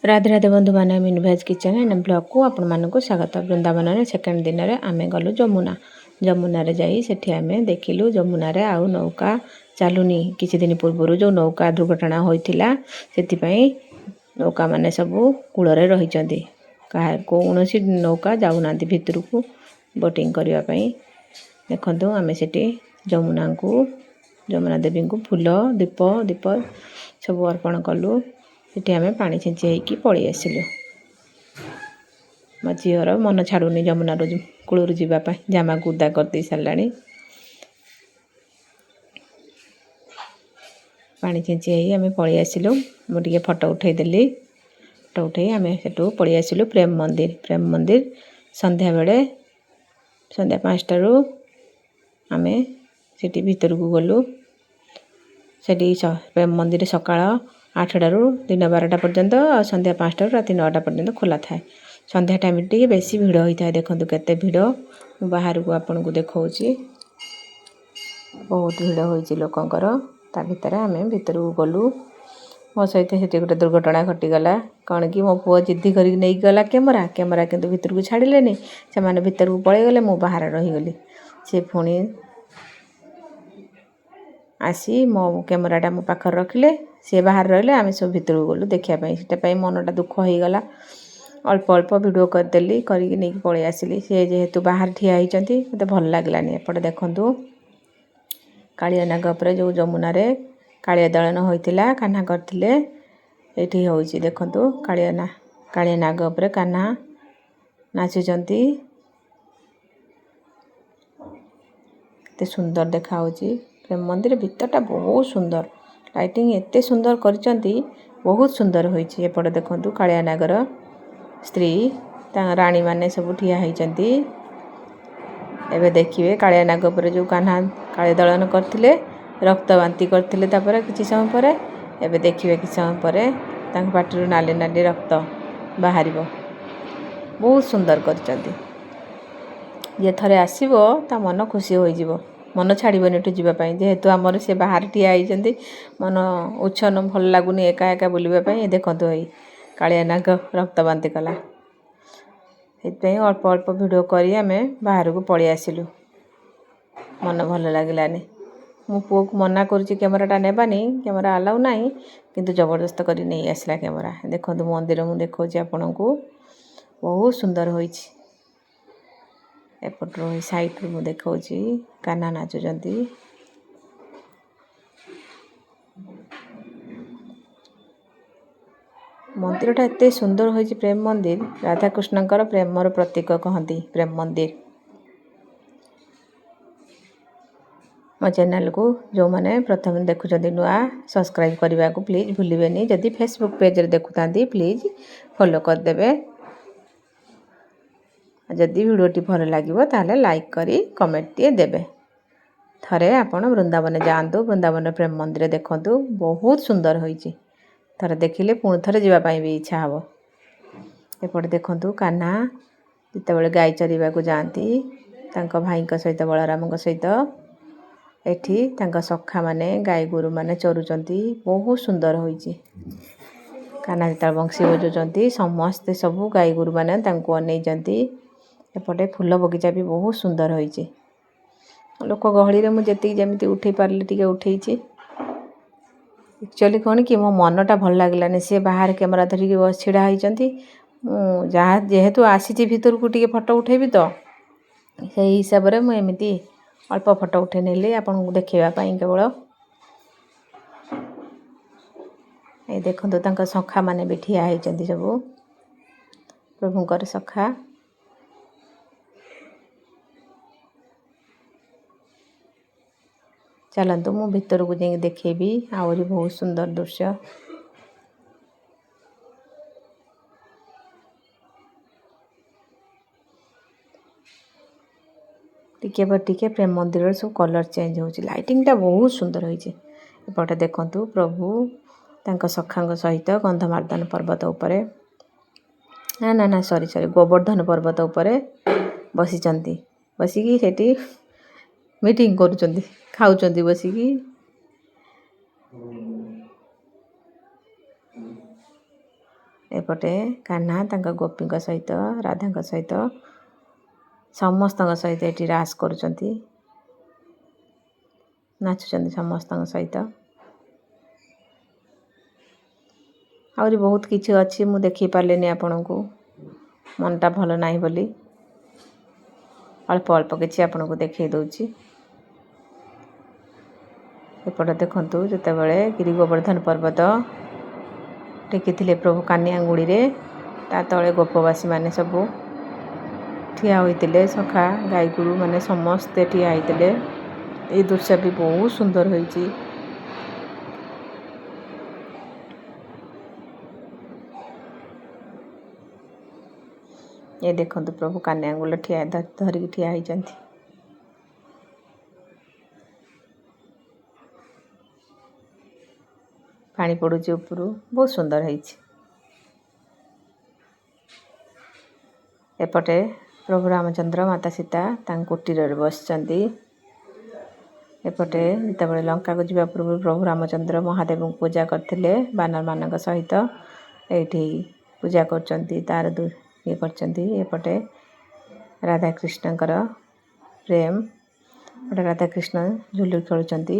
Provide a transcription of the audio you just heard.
राधे राधे बंधु मैंने मिनु भेज किचन एंड ब्लॉग को आपण मानक स्वागत। वृंदावन में सेकेंड दिन में आम गलु जमुना जमुना जाई सेठी आम देखिलु जमुना रे आउ नौका चलुनी किछि दिन पूर्व जो नौका दुर्घटना होइथिला सेति नौका माने सबू कूल रही कौन नौका जाऊना भितर को बोटिंग करने देखु आम से जमुना देवी को फूल दीप दीप सब अर्पण कलु सेठी आम पानी छेंची होइकी पलि आसिलु। मो झीर मन छाड़ुनी जमुना कूल जावाई जामा को उदा कर सारा पानी छेंची आम पलि आसिलु। मुझे फोटो उठेदेली फोटो उठे आम से पलि आसिलु प्रेम मंदिर संध्या बेले संध्या 5 रू आम से भीतर को गलु। से प्रेम मंदिर सकाळ 8 रू दिन 12टा पर्यंत संध्या 5 रू राति 9टा पर्यंत खोला थाए। संध्या टाइम टी बेसी भिड़ होता है। देखो केते भिड़ बाहर को आपन को देखौची बहुत भिड़ होइची लोकंकर। ता भितर आम भीतर को गलु। मो सहित से गोटे दुर्घटना घटीगला कौन कि मो पुओ जिद्दी कर नहीं गला कैमरा किंतु भीतर को छाड़िले से माने भीतर को पलि गले मु बाहर रहीगली। से पुणी आसी मो कैमराटा मो पाखर रखिले सी बाहर रहिले आम सब भीतर को गलु देखापी से मनटा दुख हो गला। अल्प अल्प भिडियो करदेली करके नहीं पलि आसिली। सी जेहेतु बाहर ठिया होती मत भल लगलानी। एपटे देखु कालिया नाग पर जो जमुना रे कालिया दलन होइतिला कान्हा करथिले एठी होइची देखु कालिया नाग पर कान्हा नाचुचंती केते सुंदर देखा होची। प्रेम मंदिर भीतरटा बहुत सुंदर लाइटिंग एते सुंदर करचंती बहुत सुंदर होइची। एपटे देखु कालिया नागर स्त्री राणी माने सब ठिया होइचंती। एबे देखिए कालिया नाग पर जो कान्हा कालिया दलन करथिले रक्त बांती करथिले तापर किछि समय पर एबे देखिए किछि समय पर तांग पाटिरु नाली नाली रक्त बाहरिबो बहुत सुंदर करचंती। जे थरे आसीबो ता मन खुशी होई जीवो मन छाड़बनी एठू जावाई जेहेतु आमर से बाहर ठिया होइचंती मन उच्छन भल लागुनी एका एका बुलवाई। देखो ही कालिया नाग रक्त बांती कला से अल्प अल्प भिडियो करी आम बाहर को पलि आसिलु। मन भल लगिलानी। मो पुओ को मना करुच्ची कैमराटा नेबानी कैमरा अलाउ नहीं किंतु जबरदस्त करी नहीं आसला कैमरा। देखो मंदिर मु देखौची आपन को बहुत सुंदर होइची। एपट साइड रू देखौची कान्हा नाचुचंती। मंदिरटा एते सुंदर होइची प्रेम मंदिर राधाकृष्णकर प्रेमर प्रतीक कहती प्रेम मंदिर। मो चैनल को जो मैंने प्रथम देखुं नुआ सब्सक्राइब करने को प्लीज भूलिए। जदि फेसबुक पेज रे देखुता प्लीज फॉलो करदे। जदि वीडियोटी भल लगे ताले लाइक करी कमेंट टे देबे। थरे आपण वृंदावन जातु वृंदावन प्रेम मंदिर देखु बहुत सुंदर होइची। थरे देखिले पुणी थरे जावाई भी इच्छा हम। एपटे देखु कान्हा जितेबाला गाई चरवा को जाती भाई सहित बलराम सहित एठी सखा माने गाई गोरु माने चरुचंती बहुत सुंदर होइची। कान्हा जिते बंशी बजाउंती समस्ते सबू गाई गोरु माने अनेइचंती। एपटे फूल बगीचा भी बहुत सुंदर होइची। लोक गहली रे मुझे जमी उठे पारे टे उठेची। एक्चुअली कौन कि मो मनटा भल लगलानी सी बाहर कैमरा धरिकी बस छिड़ा होइचंती। जहाँ जेहेतु आसी भीतर को टे फोटो उठेबी तो से हिसाब से मुझे अल्प फोटो उठे नेली आपन को देखेवाई केवल। ये देखो तांका सखा माने भी ठिया होइचंती सबू प्रभुंकर सखा। चलतु मु भीतर को जाई देखेबी आहुरी बहुत सुंदर दृश्य। टिके पर टिके प्रेम मंदिर सब कलर चेंज होची लाइटिंगटा बहुत सुंदर होइची। एपटे देखंतु प्रभु तांका सखांग सहित गंधमार्दन पर्वत उपरे ना सॉरी गोवर्धन पर्वत उपरे बसिचंती। बसिकी सेठी मीटिंग करूचंती खाऊचंती बसिकी। एपटे कान्हा तांका गोपी सहित राधा सहित समस्त सहित ये रास करुँच नाचुंट समस्त सहित आहरी बहुत किसी अच्छी मु देखी पारे आपण को मनटा भल नहीं बोली अल्प अल्प किसी आपन को देखे दूची एपटे देखु जितेबाला गिरी गोवर्धन पर्वत टेकी प्रभु कानियांगुड़ी रे ता तले गोपवासी माने सबू ठिया होइतिले सखा गाई गुरु माने समस्ते ठिया होइतिले ये दृश्य भी बहुत सुंदर होइची। ये देखंतु प्रभु कान्यांगुल ठिया धरिकी ठिया होइचंती पानी पड़ुची उपरू बहुत सुंदर होइची। एपटे प्रभु रामचंद्र माता सीता कुटीर बसचंती एपटे जितेबाला लंका को जीवा पूर्व प्रभु रामचंद्र महादेव को पूजा करथिले बानर मानक सहित एठी पूजा करचंती तार ये करचंती एपटे राधा कृष्णकर प्रेम राधा कृष्ण झुलुर खेलुचंती।